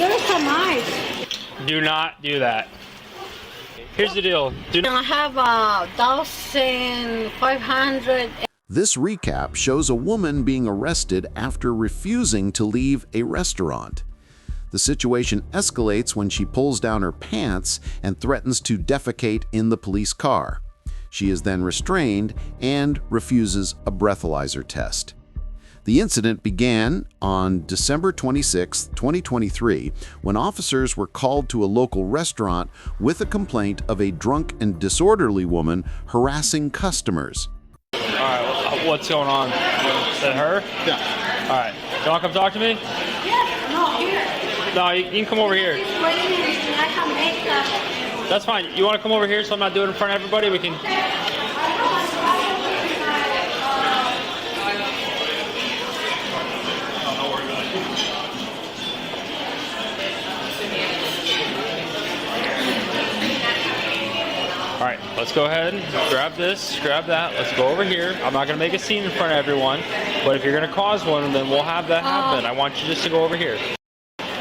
There's some ice. Do not do that. Here's the deal. I have 1,500. This recap shows a woman being arrested after refusing to leave a restaurant. The situation escalates when she pulls down her pants and threatens to defecate in the police car. She is then restrained and refuses a breathalyzer test. The incident began on December 26, 2023, when officers were called to a local restaurant with a complaint of a drunk and disorderly woman harassing customers. All right, what's going on? Is that her? Yeah. All right. You want to come talk to me? Yes, no, here. No, you can come over here. Just wait a minute, and I can make that. That's fine. You want to come over here so I'm not doing it in front of everybody? We can... All right, let's go ahead and grab this, grab that. Let's go over here. I'm not going to make a scene in front of everyone, but if you're going to cause one, then we'll have that happen. I want you just to go over here.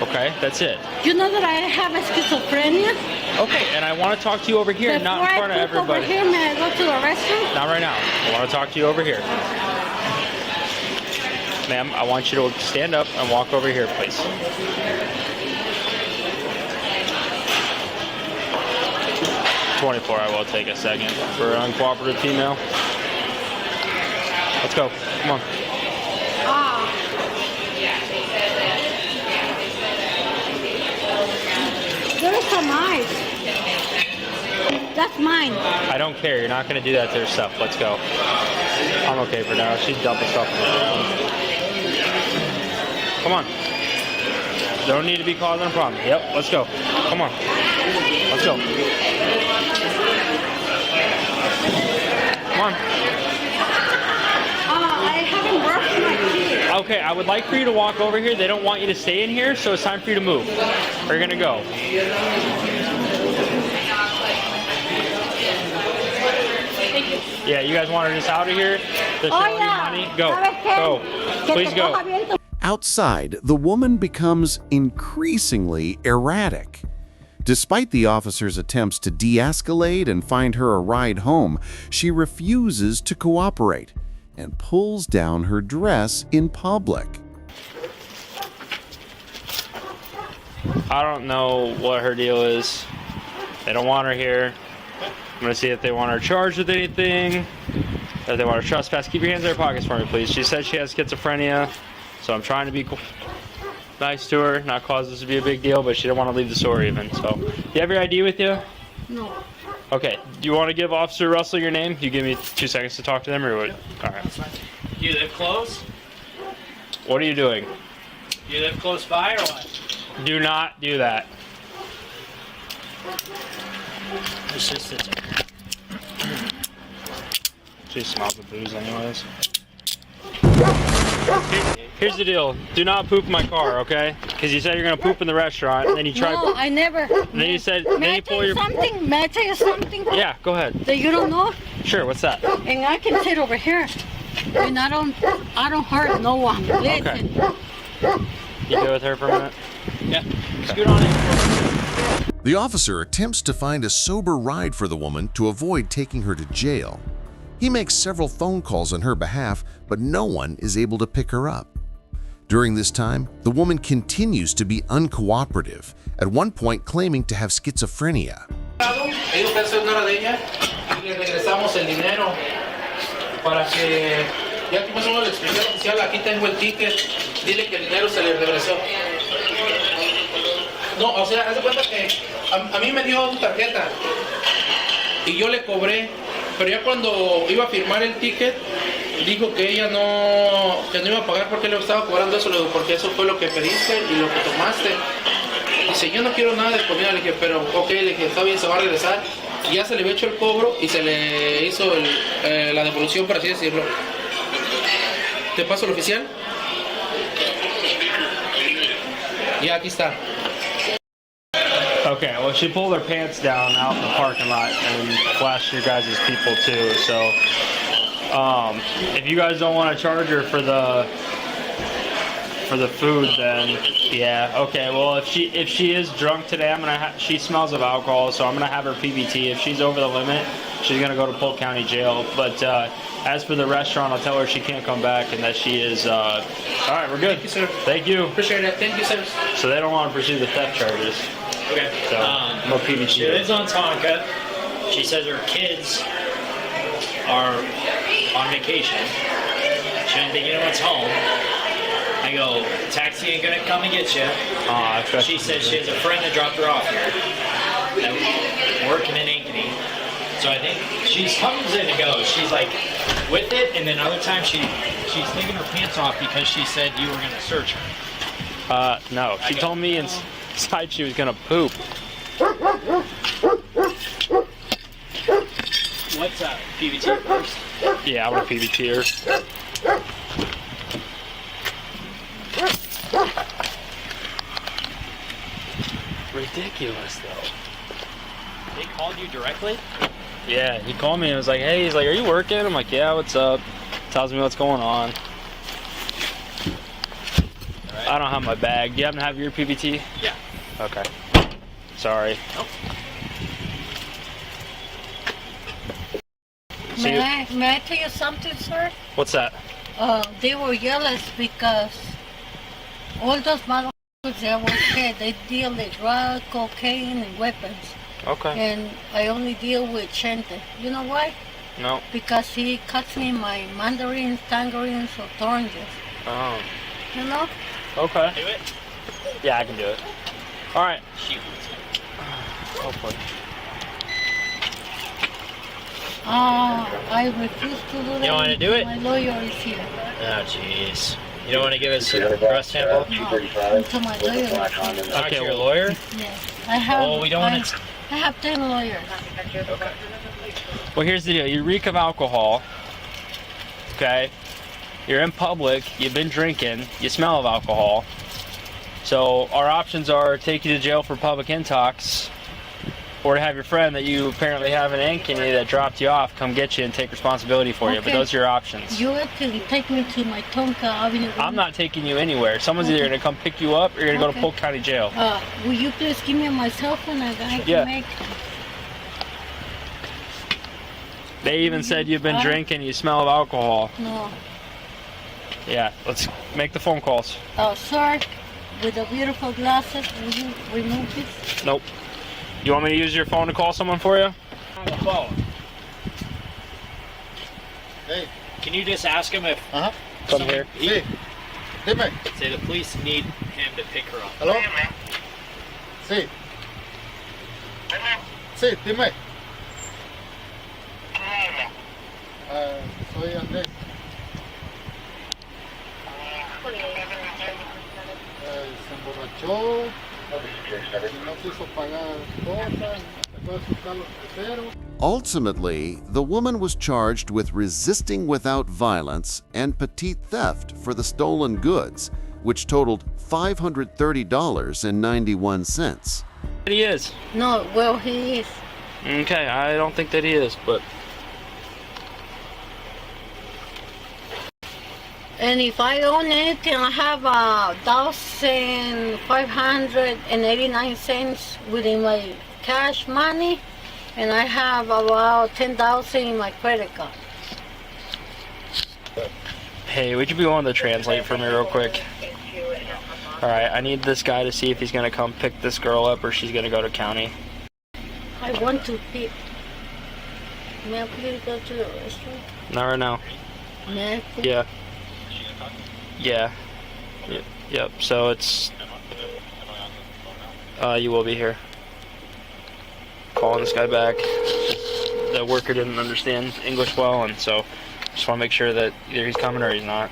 Okay, that's it. You know that I have a schizophrenia? Okay, and I want to talk to you over here, not in front of everybody. Over here, may I go to the restroom? Not right now. I want to talk to you over here. Ma'am, I want you to stand up and walk over here, please. I will take a second for an uncooperative female. Let's go. Come on. There's some ice. That's mine. I don't care. You're not going to do that to her stuff. Let's go. I'm okay for now. She's dumping stuff. Come on. Don't need to be causing a problem. Yep. Let's go. Come on. Let's go. Come on. I haven't brushed my teeth. Okay, I would like for you to walk over here. They don't want you to stay in here, so it's time for you to move. We're gonna go. Yeah, you guys want her just out of here? To show you money? Go. Go. Please go. Outside, the woman becomes increasingly erratic. Despite the officer's attempts to de-escalate and find her a ride home, she refuses to cooperate and pulls down her dress in public. I don't know what her deal is. They don't want her here. I'm gonna see if they want her charged with anything, if they want her trespass. Keep your hands in their pockets for me, please. She said she has schizophrenia, so I'm trying to be nice to her, not cause this to be a big deal, but she didn't want to leave the store even. So, you have your ID with you? No. Okay. Do you want to give Officer Russell your name? You give me 2 seconds to talk to them, or what? All right. You live close? What are you doing? You live close by or what? Do not do that. It's just a... She smells the booze anyways. Here's the deal. Do not poop in my car, okay? Because you said you're going to poop in the restaurant, and then you tried... No, I never. And then you said... May I tell you something? May I tell you something? Yeah, go ahead. That you don't know? Sure, what's that? And I can sit over here. And I don't hurt no one. Listen. Okay. You good with her for a minute? Yeah. Scoot on in. The officer attempts to find a sober ride for the woman to avoid taking her to jail. He makes several phone calls on her behalf, but no one is able to pick her up. During this time, the woman continues to be uncooperative, at one point claiming to have schizophrenia. Ellos pensaron una de ellas y le regresamos el dinero para que ya que más o menos le expliqué al oficial, aquí tengo el ticket, dile que el dinero se le regresó. No, o sea, haz de cuenta que a mí me dio su tarjeta y yo le cobré, pero ya cuando iba a firmar el ticket dijo que ella no iba a pagar porque le estaba cobrando eso, porque eso fue lo que pediste y lo que tomaste. Dice, yo no quiero nada de comida. Le dije, pero ok, le dije, está bien, se va a regresar. Y ya se le había hecho el cobro y se le hizo la devolución, por así decirlo. ¿Te paso el oficial? Ya, aquí está. Okay, well, she pulled her pants down out in the parking lot and flashed your guys' people too, so if you guys don't want to charge her for the for the food, then yeah, okay. Well, if she is drunk today, I'm gonna she smells of alcohol, so I'm gonna have her PBT. If she's over the limit, she's gonna go to Polk County Jail. But as for the restaurant, I'll tell her she can't come back and that she is. All right, we're good. Thank you, sir. Thank you. Appreciate it. Thank you, sir. So they don't want to pursue the theft charges. Okay. So no PBT. She lives on Tonka. She says her kids are on vacation. She didn't think anyone's home. I go, taxi ain't gonna come and get you. She said she has a friend that dropped her off here, that working in Ankeny. So I think she comes in and goes. She's like with it, and then other times she's taking her pants off because she said you were gonna search her. No, she told me inside she was gonna poop. What's up? PBT first? Yeah, I'm a PBTer. Ridiculous, though. They called you directly? Yeah, he called me and was like, hey, he's like, are you working? I'm like, yeah, what's up? Tells me what's going on. Right. I don't have my bag. Do you happen to have your PBT? Yeah. Okay. Sorry. Nope. So May I tell you something, sir? what's that? They were jealous because all those motherfuckers that work here, they deal in drug, cocaine, and weapons. Okay. And I only deal with Chente. You know why? No. Because he cuts me my mandarins, tangerines, or oranges. Oh. You know? Okay. Do it? Yeah, I can do it. All right. Shoot. Hopefully. I refuse to do that. You don't wanna do it? My lawyer is here. Oh, jeez. You don't want to give us a breast sample? No, until my lawyer is here. Talk to your well- lawyer? Yes. I have. Oh, we don't want to. I have 10 lawyers. Well, here's the deal. You reek of alcohol. Okay. You're in public. You've been drinking. You smell of alcohol. So our options are take you to jail for public intox, or to have your friend that you apparently have in Ankeny that dropped you off come get you and take responsibility for you. But Okay. those are your options. You can take me to my Tonka Avenue. I'm not taking you anywhere. Someone's either going to come pick you up or you're going to go to Okay. Polk County Jail. Will you please give me my cell phone and I can Yeah. make. They even said you've been drinking, you smell of alcohol. No. Yeah, let's make the phone calls. Sir, with the beautiful glasses, will you remove this? Nope. You want me to use your phone to call someone for you? On the phone. Hey, Can you just ask him if ajá, Come here. sí, dime, say the police need him to pick her up? hello, sí, sí, dime, soy Andrés, se emborrachó, y no quiso pagar cosas, se fue a asustar a los meseros. Ultimately, the woman was charged with resisting without violence and petite theft for the stolen goods, which totaled $530.91. He is. No, well, he is. Okay, I don't think that he is, but And if I own anything, I have $1,589 within my cash money, and I have about $10,000 in my credit card. hey, would you be willing to translate for me real quick? Alright, I need this guy to see if he's gonna come pick this girl up or she's gonna go to county. I want to pay. May I please go to the restaurant? Not right now. May I please? Yeah. Yeah. Yep, so it's... you will be here. Calling this guy back. The worker didn't understand English well, and so just want to make sure that either he's coming or he's not.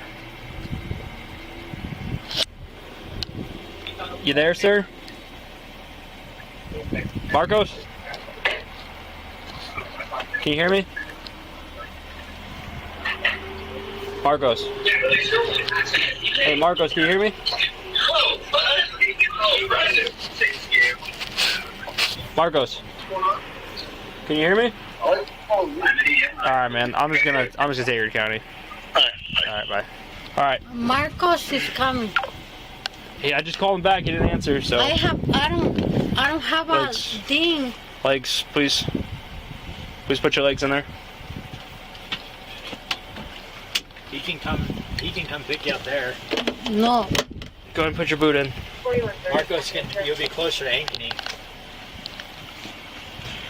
You there, sir? Marcos? Can you hear me? Marcos. Hey, Marcos, can you hear me? Marcos. Can you hear me? Alright, man. I'm just gonna take her to county. Alright, bye. Alright. Marcos is coming. Hey, I just called him back. He didn't answer. So I don't have a Legs. thing. legs, please. Please put your legs in there. He can come pick you up there. No. Go ahead and put your boot in. Marcos, you'll be closer to Ankeny.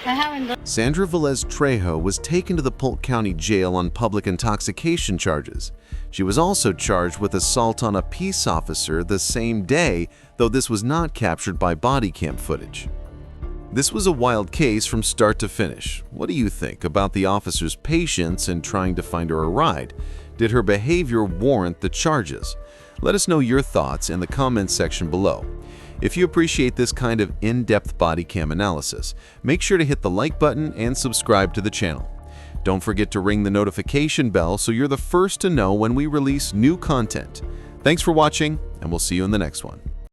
I haven't done. Sandra Velez Trejo was taken to the Polk County Jail on public intoxication charges. She was also charged with assault on a peace officer the same day, though this was not captured by body cam footage. This was a wild case from start to finish. What do you think about the officer's patience in trying to find her a ride? Did her behavior warrant the charges? Let us know your thoughts in the comments section below. If you appreciate this kind of in-depth body cam analysis, make sure to hit the like button and subscribe to the channel. Don't forget to ring the notification bell so you're the first to know when we release new content. Thanks for watching, and we'll see you in the next one.